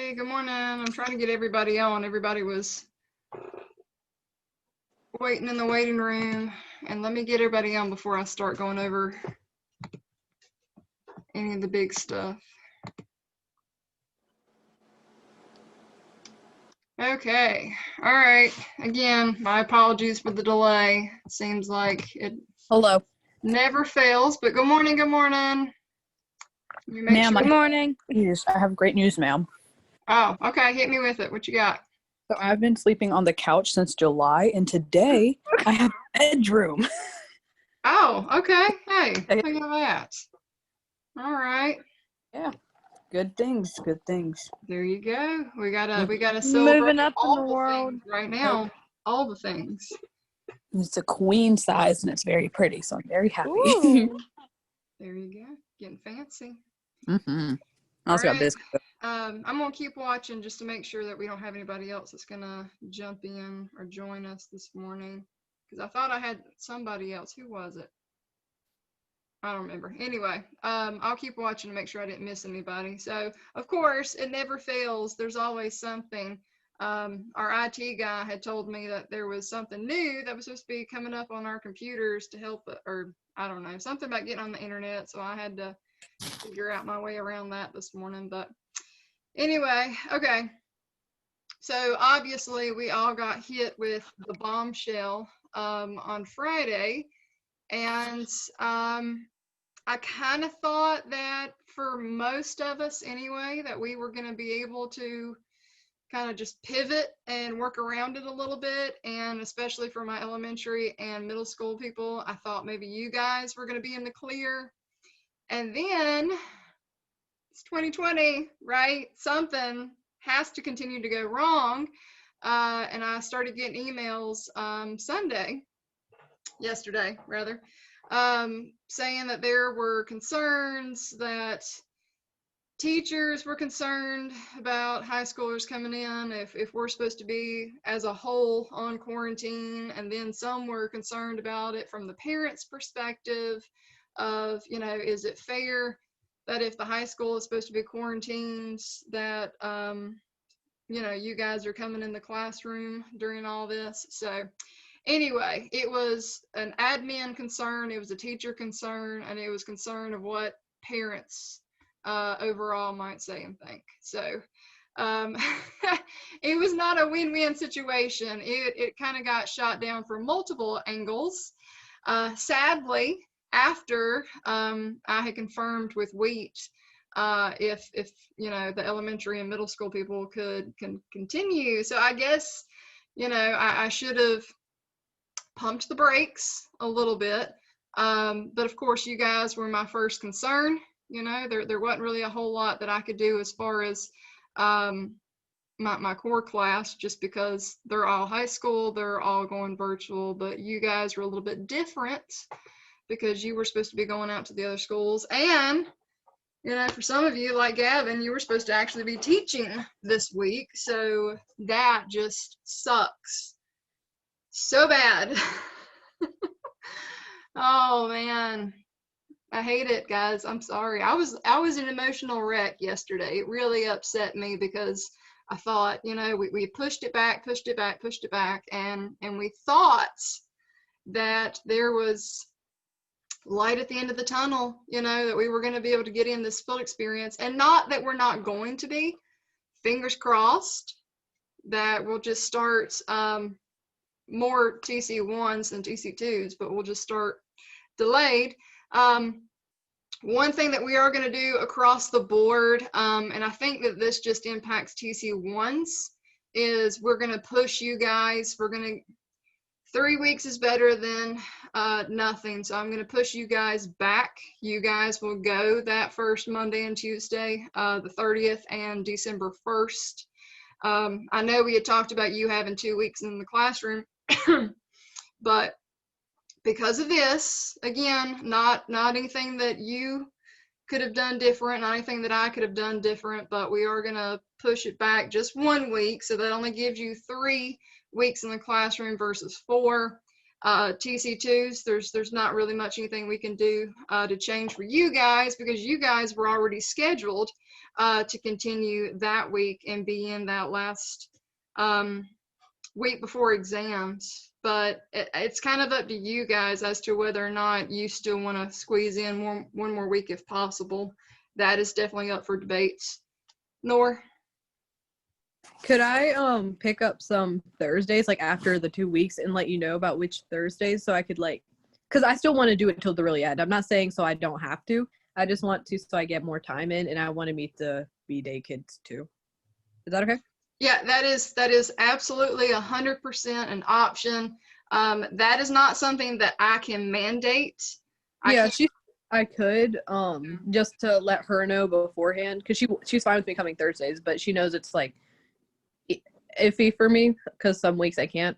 Hey, good morning. I'm trying to get everybody on. Everybody was waiting in the waiting room. And let me get everybody on before I start going over any of the big stuff. Okay. All right. Again, my apologies for the delay. It seems like it Hello. never fails, but good morning. Good morning. Ma'am, sure. Good morning. I have great news, ma'am. Oh, okay. Hit me with it. What you got? So I've been sleeping on the couch since July, and today I have a bedroom. Oh, okay. Hey, look at that. All right. Yeah. Good things. Good things. There you go. We gotta Moving celebrate up all in the world things right now. All the things. It's a queen size, and it's very pretty, so I'm very happy. Ooh. There you go. Getting fancy. I All also got right. this. I'm gonna keep watching just to make sure that we don't have anybody else that's gonna jump in or join us this morning. Because I thought I had somebody else. Who was it? I don't remember. Anyway, I'll keep watching to make sure I didn't miss anybody. So, of course, it never fails. There's always something. Our IT guy had told me that there was something new that was supposed to be coming up on our computers to help, or I don't know, something about getting on the internet. So I had to figure out my way around that this morning. But anyway, okay. So obviously we all got hit with the bombshell on Friday. And I kind of thought that for most of us anyway, that we were going to be able to kind of just pivot and work around it a little bit. And especially for my elementary and middle school people, I thought maybe you guys were going to be in the clear. And then it's 2020, right? Something has to continue to go wrong. And I started getting emails yesterday rather, saying that there were concerns, that teachers were concerned about high schoolers coming in, if we're supposed to be as a whole on quarantine, and then some were concerned about it from the parents' perspective of, is it fair that if the high school is supposed to be quarantined, that you guys are coming in the classroom during all this. So anyway, it was an admin concern, it was a teacher concern, and it was concern of what parents overall might say and think. So it was not a win-win situation. It kind of got shot down from multiple angles. Sadly, after I had confirmed with Wheat if the elementary and middle school people can continue. So I guess I should have pumped the brakes a little bit. But of course, you guys were my first concern. There wasn't really a whole lot that I could do as far as my core class, just because they're all high school, they're all going virtual, but you guys were a little bit different because you were supposed to be going out to the other schools. And, for some of you, like Gavin, you were supposed to actually be teaching this week. So that just sucks so bad. Oh man, I hate it, guys. I'm sorry. I was an emotional wreck yesterday. It really upset me because I thought, we pushed it back, and we thought that there was light at the end of the tunnel, that we were going to be able to get in this full experience, and not that we're not going to be. Fingers crossed that we'll just start more TC1s than TC2s, but we'll just start delayed. One thing that we are going to do across the board, and I think that this just impacts TC1s, is we're going to push you guys. 3 weeks is better than nothing. So I'm going to push you guys back. You guys will go that first Monday and Tuesday, the 30th and December 1st. I know we had talked about you having 2 weeks in the classroom, but because of this, again, not anything that you could have done different, not anything that I could have done different, but we are going to push it back just 1 week. So that only gives you 3 weeks in the classroom versus 4. TC2s, there's not really much anything we can do to change for you guys, because you guys were already scheduled to continue that week and be in that last week before exams. But it's kind of up to you guys as to whether or not you still want to squeeze in one more week if possible. That is definitely up for debates. Nor? Could I pick up some Thursdays like after the 2 weeks and let you know about which Thursdays, so I could like, because I still want to do it till the really end. I'm not saying so I don't have to. I just want to so I get more time in, and I want to meet the B-Day kids too. Is that okay? Yeah, that is absolutely 100% an option. That is not something that I can mandate. Yeah, I could just to let her know beforehand, because she's fine with me coming Thursdays, but she knows it's like iffy for me because some weeks I can't.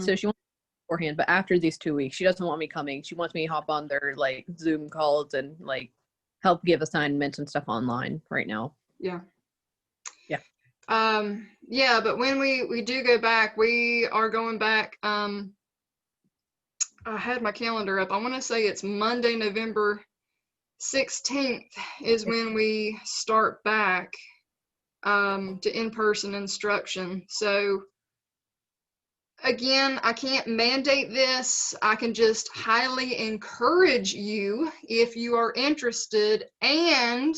So she wants beforehand, but after these 2 weeks, she doesn't want me coming. She wants me to hop on their like Zoom calls and like help give assignments and stuff online right now. Yeah. Yeah. Yeah, but when we do go back, we are going back. I had my calendar up. I want to say it's Monday, November 16th is when we start back to in-person instruction. So again, I can't mandate this. I can just highly encourage you, if you are interested and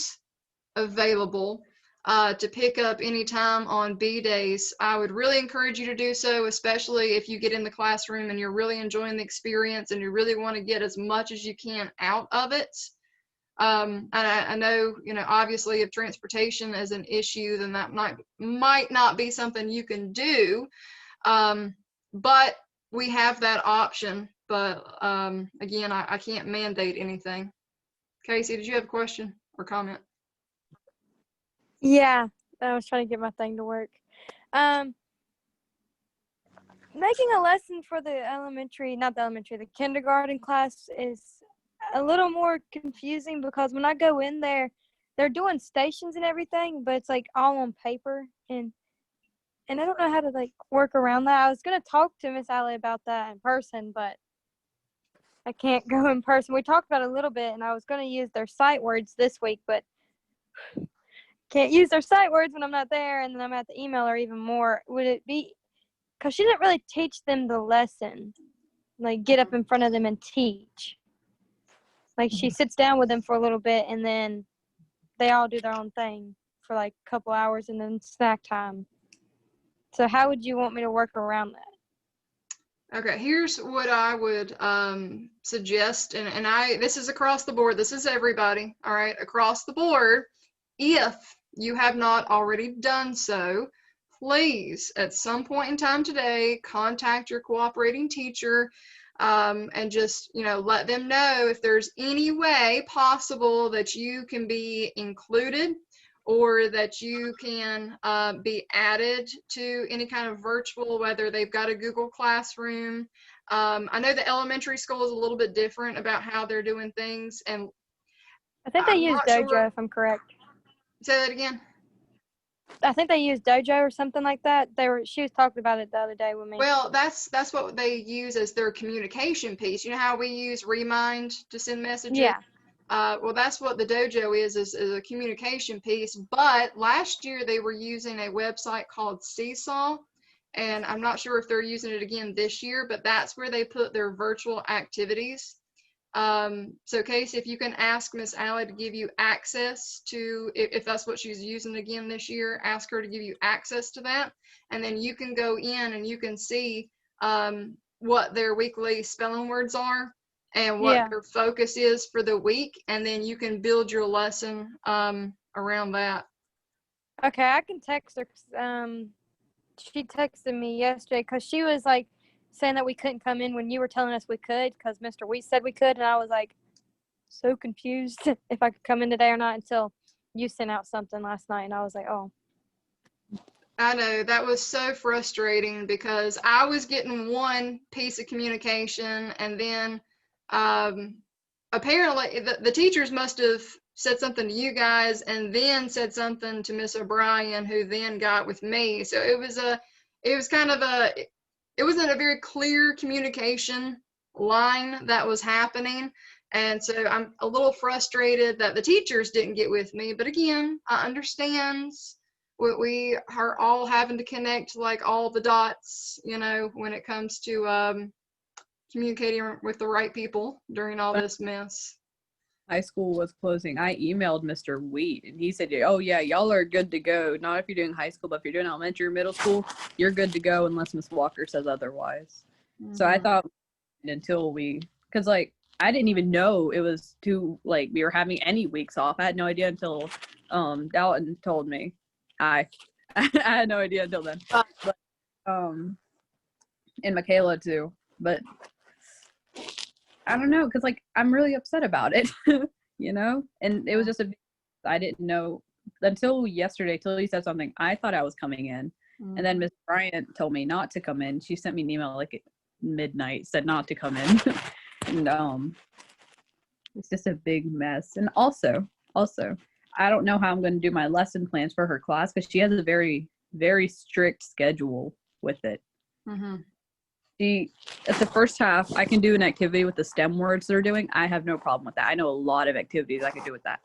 available, to pick up anytime on B days. I would really encourage you to do so, especially if you get in the classroom and you're really enjoying the experience and you really want to get as much as you can out of it. And I know, obviously if transportation is an issue, then that might not be something you can do. But we have that option. But again, I can't mandate anything. Casey, did you have a question or comment? Yeah, I was trying to get my thing to work. Making a lesson for the kindergarten class is a little more confusing, because when I go in there, they're doing stations and everything, but it's like all on paper, and I don't know how to like work around that. I was gonna talk to Miss Allie about that in person, but I can't go in person. We talked about it a little bit, and I was gonna use their sight words this week, but can't use their sight words when I'm not there, and then I'm at the email or even more. Would it be, because she didn't really teach them the lesson, like get up in front of them and teach. Like she sits down with them for a little bit, and then they all do their own thing for like a couple hours, and then snack time. So how would you want me to work around that? Okay, here's what I would suggest, and this is across the board. This is everybody, all right, across the board. If you have not already done so, please, at some point in time today, contact your cooperating teacher and just, let them know if there's any way possible that you can be included or that you can be added to any kind of virtual, whether they've got a Google Classroom. I know the elementary school is a little bit different about how they're doing things, and I think they I'm use not Dojo, sure. if I'm correct. Say that again. I think they use Dojo or something like that. She was talking about it the other day with me. Well, that's what they use as their communication piece. You know how we use Remind to send messages? Yeah. Well, that's what the Dojo is a communication piece. But last year they were using a website called Seesaw, and I'm not sure if they're using it again this year, but that's where they put their virtual activities. So Casey, if you can ask Miss Allie to give you access to, if that's what she's using again this year, ask her to give you access to that, and then you can go in and you can see what their weekly spelling words are and what their focus is for the week, and then you can build your lesson around that. Okay, I can text her. She texted me yesterday because she was like saying that we couldn't come in when you were telling us we could, because Mr. Wheat said we could, and I was like so confused if I could come in today or not until you sent out something last night, and I was like, oh. I know, that was so frustrating because I was getting one piece of communication, and then apparently the teachers must have said something to you guys and then said something to Miss O'Brien, who then got with me. So it was kind of it wasn't a very clear communication line that was happening. And so I'm a little frustrated that the teachers didn't get with me. But again, I understand we are all having to connect like all the dots, you know, when it comes to communicating with the right people during all this mess. High school was closing, I emailed Mr. Wheat and he said, oh yeah, y'all are good to go. Not if you're doing high school, but if you're doing elementary or middle school, you're good to go unless Miss Walker says otherwise. So I thought until because like I didn't even know it was we were having any weeks off. I had no idea until Dalton told me. I had no idea until then. But, and Michaela too. But I don't know, because like I'm really upset about it, you know? And it was just I didn't know until yesterday, till he said something. I thought I was coming in. And then Miss Bryant told me not to come in. She sent me an email like at midnight, said not to come in. And it's just a big mess. And also, I don't know how I'm going to do my lesson plans for her class because she has a very, very strict schedule with it. At the first half, I can do an activity with the STEM words they're doing. I have no problem with that. I know a lot of activities I could do with that.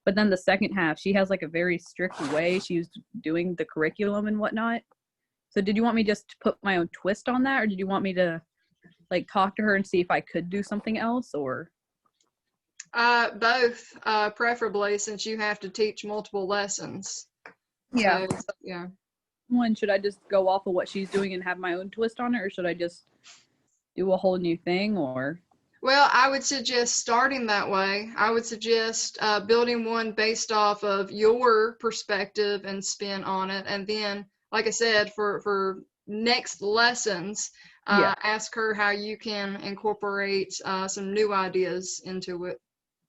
But then the second half, she has like a very strict way she's doing the curriculum and whatnot. So did you want me just to put my own twist on that, or did you want me to like talk to her and see if I could do something else, or? Both, preferably, since you have to teach multiple lessons. Yeah. So, yeah. One, should I just go off of what she's doing and have my own twist on it, or should I just do a whole new thing, or? Well, I would suggest starting that way. I would suggest building one based off of your perspective and spin on it. And then, like I said, for next lessons, ask her how you can incorporate some new ideas into it.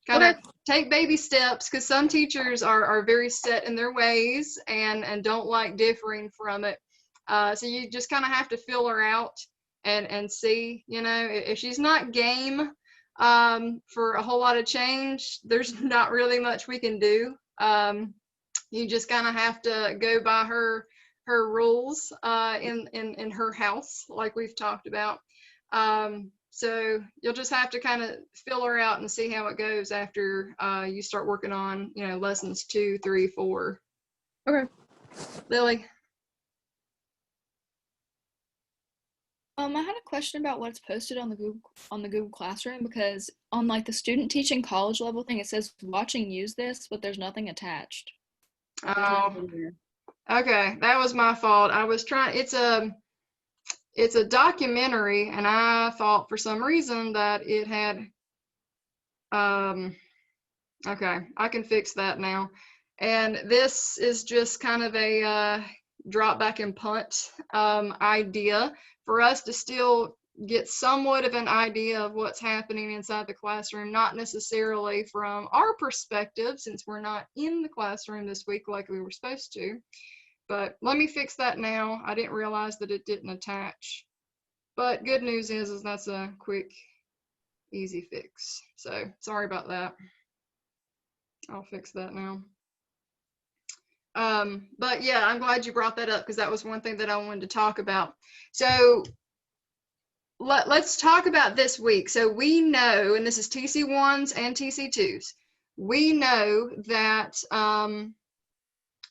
Kind of take baby steps, because some teachers are very set in their ways and don't like differing from it. So you just kind of have to feel her out and see, you know, if she's not game for a whole lot of change, there's not really much we can do. You just kind of have to go by her rules in her house, like we've talked about. So you'll just have to kind of feel her out and see how it goes after you start working on, you know, lessons 2, 3, 4. Okay. Lily? I had a question about what's posted on the Google Classroom, because on like the student teaching college level thing, it says watching use this, but there's nothing attached. Oh, okay. That was my fault. I was trying, it's a documentary, and I thought for some reason that it had, okay, I can fix that now. And this is just kind of a drop back and punt idea for us to still get somewhat of an idea of what's happening inside the classroom, not necessarily from our perspective, since we're not in the classroom this week like we were supposed to. But let me fix that now. I didn't realize that it didn't attach. But good news is that's a quick, easy fix. So sorry about that. I'll fix that now. But yeah, I'm glad you brought that up, because that was one thing that I wanted to talk about. So let's talk about this week. So we know, and this is TC1s and TC2s, we know that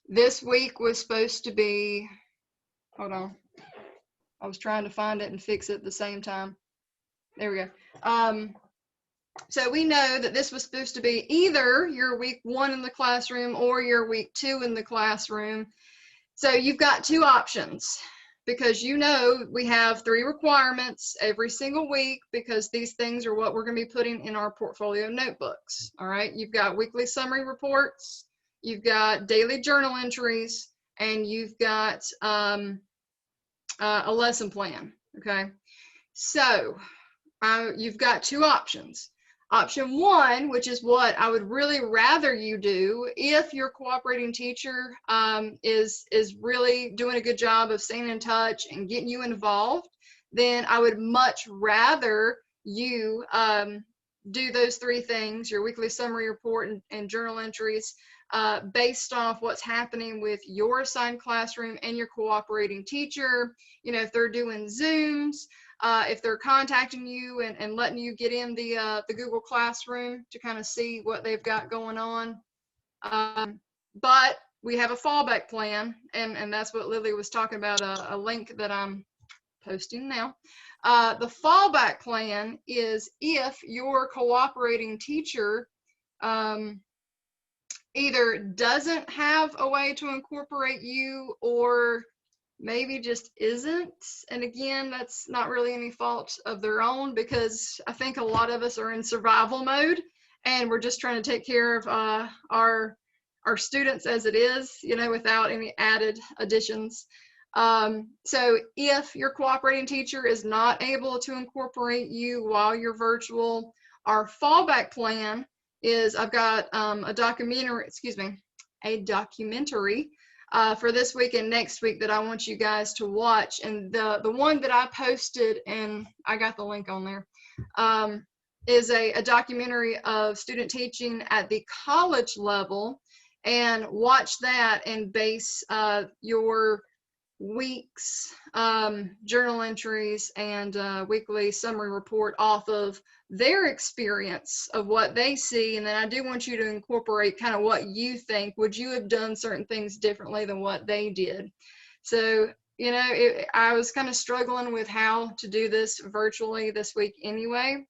this week was supposed to be, hold on, I was trying to find it and fix it at the same time. There we go. So we know that this was supposed to be either your week 1 in the classroom or your week 2 in the classroom. So you've got 2 options, because you know we have 3 requirements every single week, because these things are what we're going to be putting in our portfolio notebooks. All right, you've got weekly summary reports, you've got daily journal entries, and you've got a lesson plan. Okay, so you've got 2 options. Option 1, which is what I would really rather you do if your cooperating teacher is really doing a good job of staying in touch and getting you involved, then I would much rather you do those 3 things, your weekly summary report and journal entries, based off what's happening with your assigned classroom and your cooperating teacher. You know, if they're doing Zooms, if they're contacting you and letting you get in the Google Classroom to kind of see what they've got going on. But we have a fallback plan, and that's what Lily was talking about, a link that I'm posting now. The fallback plan is if your cooperating teacher either doesn't have a way to incorporate you or maybe just isn't. And again, that's not really any fault of their own, because I think a lot of us are in survival mode and we're just trying to take care of our students as it is, you know, without any added additions. So if your cooperating teacher is not able to incorporate you while you're virtual, our fallback plan is I've got a documentary for this week and next week that I want you guys to watch. And the one that I posted, and I got the link on there, is a documentary of student teaching at the college level. And watch that and base your week's journal entries and weekly summary report off of their experience of what they see. And then I do want you to incorporate kind of what you think. Would you have done certain things differently than what they did? So, you know, I was kind of struggling with how to do this virtually this week anyway.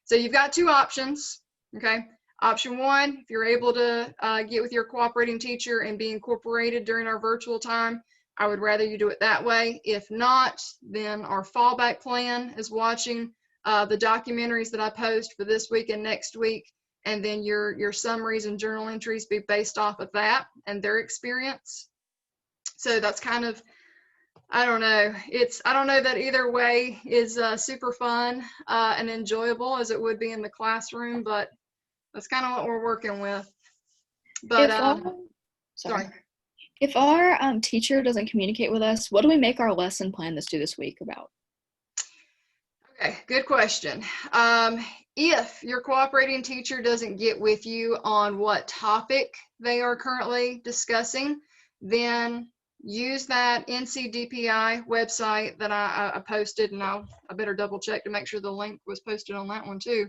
So you've got two options, okay? Option one, if you're able to get with your cooperating teacher and be incorporated during our virtual time, I would rather you do it that way. If not, then our fallback plan is watching the documentaries that I post for this week and next week, and then your summaries and journal entries be based off of that and their experience. So that's kind of, I don't know. I don't know that either way is super fun and enjoyable as it would be in the classroom, but that's kind of what we're working with. But sorry. If our teacher doesn't communicate with us, what do we make our lesson plan that's due this week about? Okay, good question. If your cooperating teacher doesn't get with you on what topic they are currently discussing, then use that NCDPI website that I posted, and I better double check to make sure the link was posted on that one too.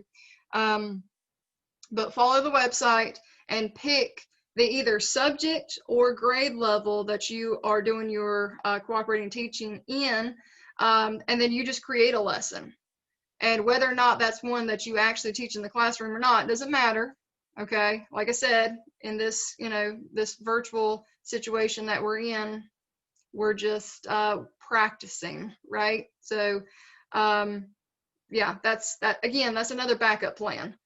But follow the website and pick the either subject or grade level that you are doing your cooperating teaching in, and then you just create a lesson. And whether or not that's one that you actually teach in the classroom or not, doesn't matter, okay? Like I said, in this, you know, this virtual situation that we're in, we're just practicing, right? So, yeah, that's another backup plan.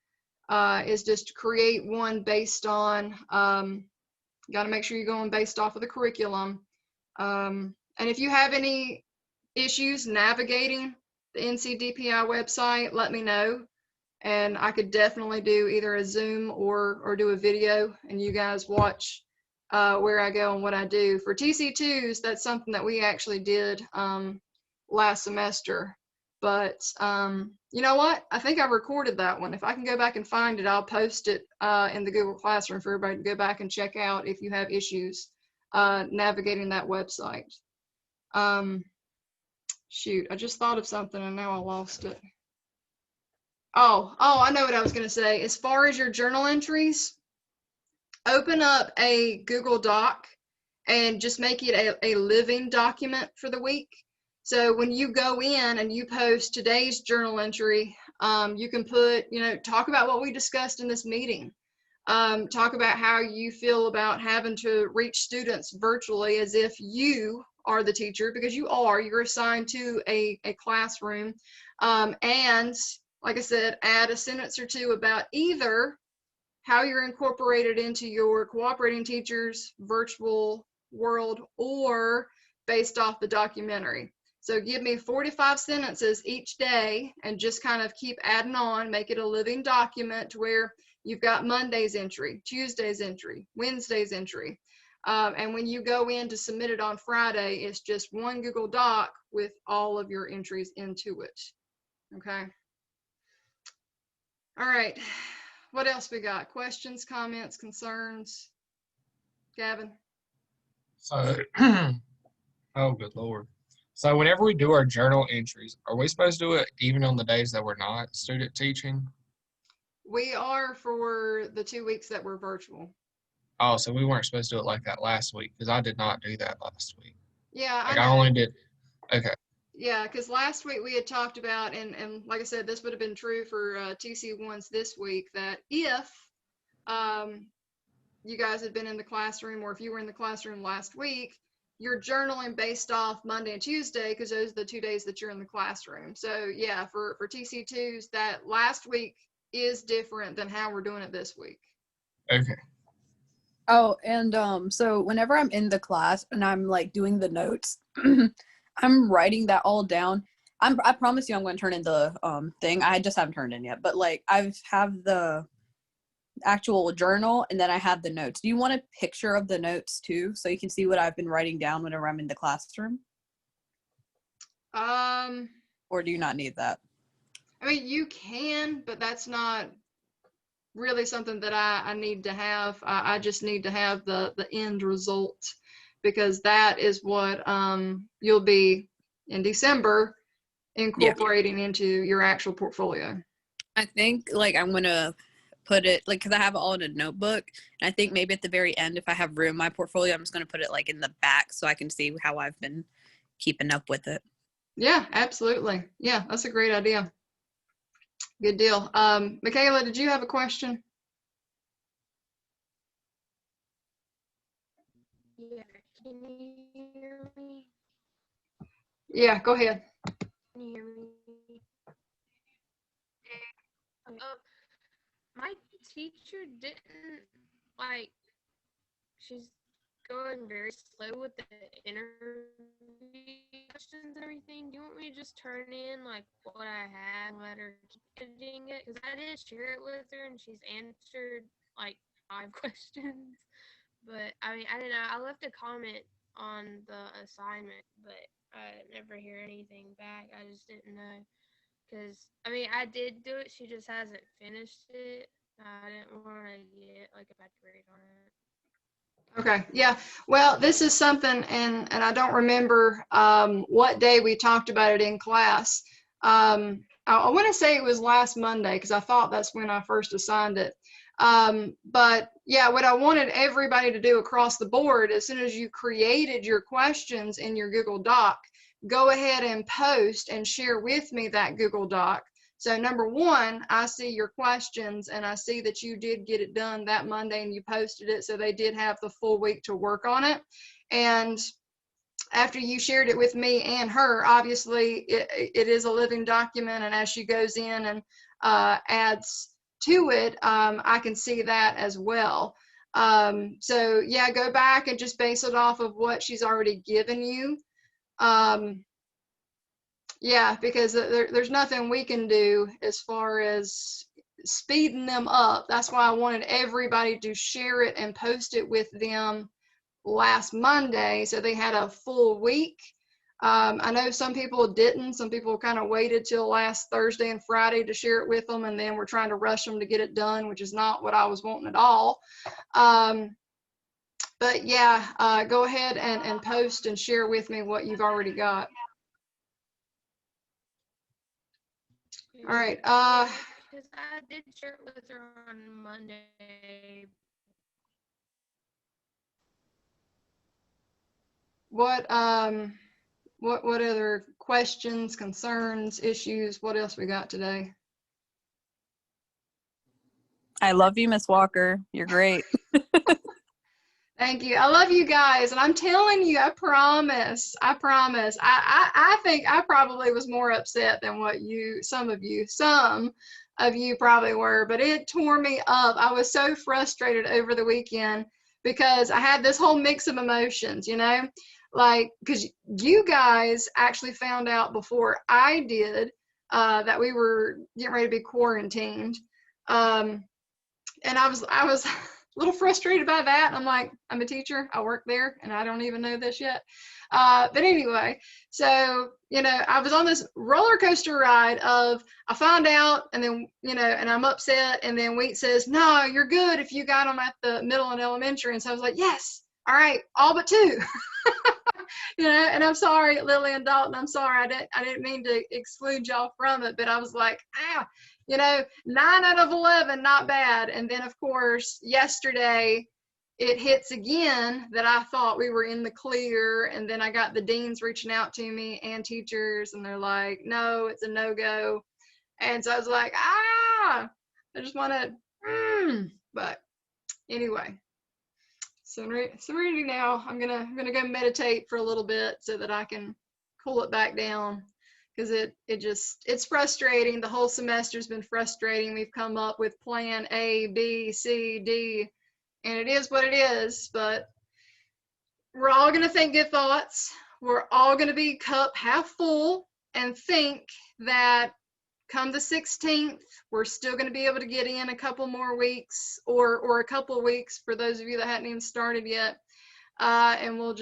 Is just create one based on, got to make sure you're going based off of the curriculum. And if you have any issues navigating the NCDPI website, let me know. And I could definitely do either a Zoom or do a video and you guys watch where I go and what I do. For TC2s, that's something that we actually did last semester. But you know what? I think I recorded that one. If I can go back and find it, I'll post it in the Google Classroom for everybody to go back and check out if you have issues navigating that website. Shoot, I just thought of something and now I lost it. Oh, I know what I was going to say. As far as your journal entries, open up a Google Doc and just make it a living document for the week. So when you go in and you post today's journal entry, you can put, you know, talk about what we discussed in this meeting. Talk about how you feel about having to reach students virtually as if you are the teacher, because you're assigned to a classroom. And like I said, add a sentence or two about either how you're incorporated into your cooperating teacher's virtual world or based off the documentary. So give me 45 sentences each day and just kind of keep adding on, make it a living document to where you've got Monday's entry, Tuesday's entry, Wednesday's entry. And when you go in to submit it on Friday, it's just one Google Doc with all of your entries into it. Okay. All right. What else we got? Questions, comments, concerns? Gavin? So, oh, good Lord. So whenever we do our journal entries, are we supposed to do it even on the days that we're not student teaching? We are for the 2 weeks that were virtual. Oh, so we weren't supposed to do it like that last week because I did not do that last week. Yeah, Like I I know. only did, okay. Yeah, because last week we had talked about, and like I said, this would have been true for TC1s this week, that if um, you guys had been in the classroom, or if you were in the classroom last week, you're journaling based off Monday and Tuesday because those are the 2 days that you're in the classroom. So yeah, for TC2s, that last week is different than how we're doing it this week. Okay. Oh, and so whenever I'm in the class and I'm like doing the notes, I'm writing that all down. I promise you I'm going to turn in the thing. I just haven't turned in yet, but like I've have the actual journal and then I have the notes. Do you want a picture of the notes too so you can see what I've been writing down whenever I'm in the classroom? Or do you not need that? I mean, you can, but that's not really something that I need to have. I just need to have the end result, because that is what you'll be in December incorporating into your actual portfolio. I think like I'm gonna put it like because I have it all in a notebook, and I think maybe at the very end, if I have room in my portfolio, I'm just gonna put it like in the back so I can see how I've been keeping up with it. Yeah, absolutely. Yeah, that's a great idea. Good deal. Michaela, did you have a question? Yeah, can you hear me? Yeah, go ahead. Can you hear me? My teacher didn't like. She's going very slow with the interview questions and everything. Do you want me to just turn in like what I had and let her keep editing it? Because I did share it with her and she's answered like 5 questions. But I mean, I don't know. I left a comment on the assignment, but I never hear anything back. I just didn't know. Because, I mean, I did do it. She just hasn't finished it. I didn't want to get like a bad grade on it. Okay, yeah. Well, this is something, and I don't remember what day we talked about it in class. I want to say it was last Monday because I thought that's when I first assigned it. But yeah, what I wanted everybody to do across the board, as soon as you created your questions in your Google Doc, go ahead and post and share with me that Google Doc. So number one, I see your questions and I see that you did get it done that Monday and you posted it. So they did have the full week to work on it. And after you shared it with me and her, obviously it is a living document. And as she goes in and adds to it, I can see that as well. So yeah, go back and just base it off of what she's already given you. Yeah, because there's nothing we can do as far as speeding them up. That's why I wanted everybody to share it and post it with them last Monday, so they had a full week. I know some people didn't. Some people kind of waited till last Thursday and Friday to share it with them, and then we're trying to rush them to get it done, which is not what I was wanting at all. But yeah, go ahead and post and share with me what you've already got. All right. Because I did share it with her on Monday. What other questions, concerns, issues? What else we got today? I love you, Miss Walker. You're great. Thank you. I love you guys, and I'm telling you, I promise. I think I probably was more upset than what some of you probably were, but it tore me up. I was so frustrated over the weekend because I had this whole mix of emotions, like, because you guys actually found out before I did that we were getting ready to be quarantined. And I was a little frustrated by that. I'm like, I'm a teacher, I work there, and I don't even know this yet. But anyway, so, I was on this roller coaster ride of, I found out, and then, and I'm upset, and then Wheat says, no, you're good if you got them at the middle and elementary. And so I was like, yes, all right, all but two. You know, and I'm sorry, Lily and Dalton, I'm sorry. I didn't mean to exclude y'all from it, but I was like, you know, 9 out of 11, not bad. And then of course, yesterday it hits again that I thought we were in the clear. And then I got the deans reaching out to me and teachers, and they're like, no, it's a no-go. And so I was like, I just want to, but anyway. Serenity now. I'm gonna go meditate for a little bit so that I can cool it back down, because it's frustrating. The whole semester's been frustrating. We've come up with plan A, B, C, D, and it is what it is. But we're all gonna think good thoughts. We're all gonna be cup half full and think that come the 16th, we're still going to be able to get in a couple more weeks, or a couple of weeks for those of you that hadn't even started yet. And we'll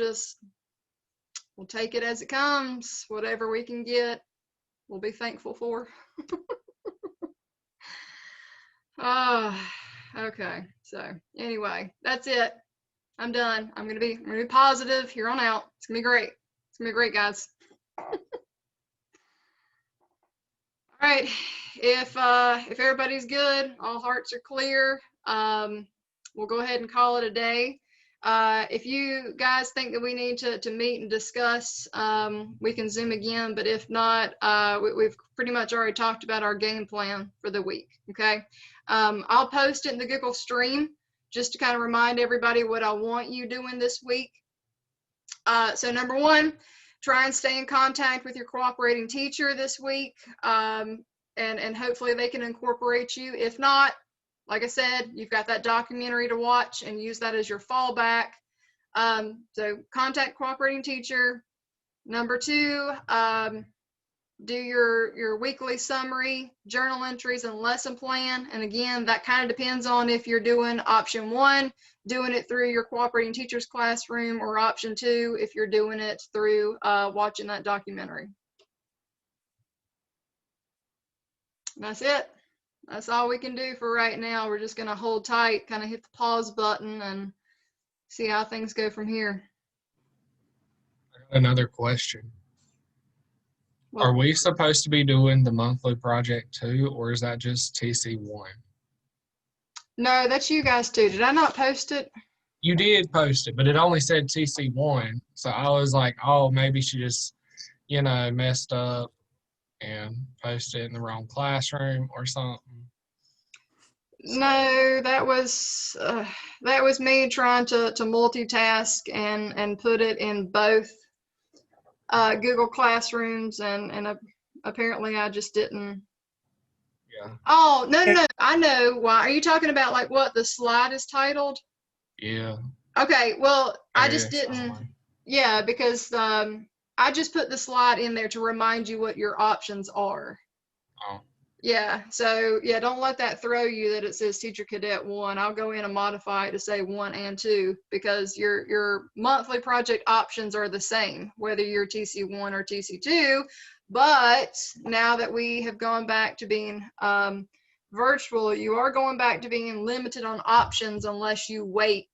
take it as it comes. Whatever we can get, we'll be thankful for. Okay. So anyway, that's it. I'm done. I'm gonna be positive here on out. It's gonna be great. It's gonna be great, guys. All right, if everybody's good, all hearts are clear, we'll go ahead and call it a day. If you guys think that we need to meet and discuss, we can Zoom again, but if not, we've pretty much already talked about our game plan for the week, okay? I'll post it in the Google Stream just to kind of remind everybody what I want you doing this week. So number one, try and stay in contact with your cooperating teacher this week, and hopefully they can incorporate you. If not, like I said, you've got that documentary to watch and use that as your fallback. So contact cooperating teacher. Number two, do your weekly summary, journal entries, and lesson plan. And again, that kind of depends on if you're doing option one, doing it through your cooperating teacher's classroom, or option two, if you're doing it through watching that documentary. And that's it. That's all we can do for right now. We're just going to hold tight, kind of hit the pause button, and see how things go from here. Another question. Well, Are we supposed to be doing the monthly project too, or is that just TC1? no, that's you guys too. Did I not post it? You did post it, but it only said TC1. So I was like, oh, maybe she just, messed up and posted it in the wrong classroom or something. No, that was me trying to multitask and put it in both Google Classrooms, and apparently I just didn't. Yeah. Oh, no, I know why. Are you talking about like what the slide is titled? Yeah. Okay, well, I just Various didn't. online. Yeah, because I just put the slide in there to remind you what your options are. Oh. Yeah, so yeah, don't let that throw you that it says Teacher Cadet 1. I'll go in and modify it to say 1 and 2, because your monthly project options are the same, whether you're TC1 or TC2. But now that we have gone back to being virtual, you are going back to being limited on options unless you wait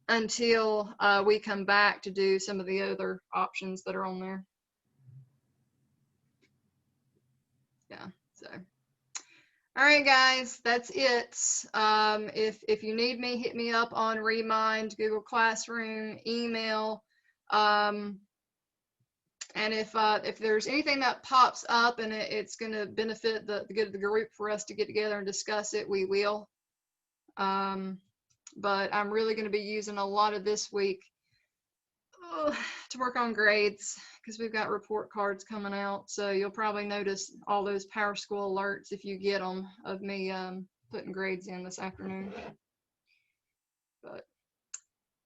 until we come back to do some of the other options that are on there. Yeah, so. All right, guys, that's it. If you need me, hit me up on Remind, Google Classroom, email. And if there's anything that pops up and it's going to benefit the good of the group for us to get together and discuss it, we will. But I'm really going to be using a lot of this week to work on grades, because we've got report cards coming out. So you'll probably notice all those Power School alerts, if you get them, of me putting grades in this afternoon. But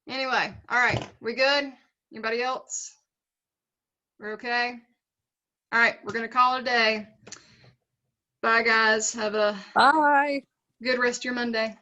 anyway, all right, we good? Anybody else? We're okay? All right, we're going to call it a day. Bye, guys. Have a Bye. good rest of your Monday.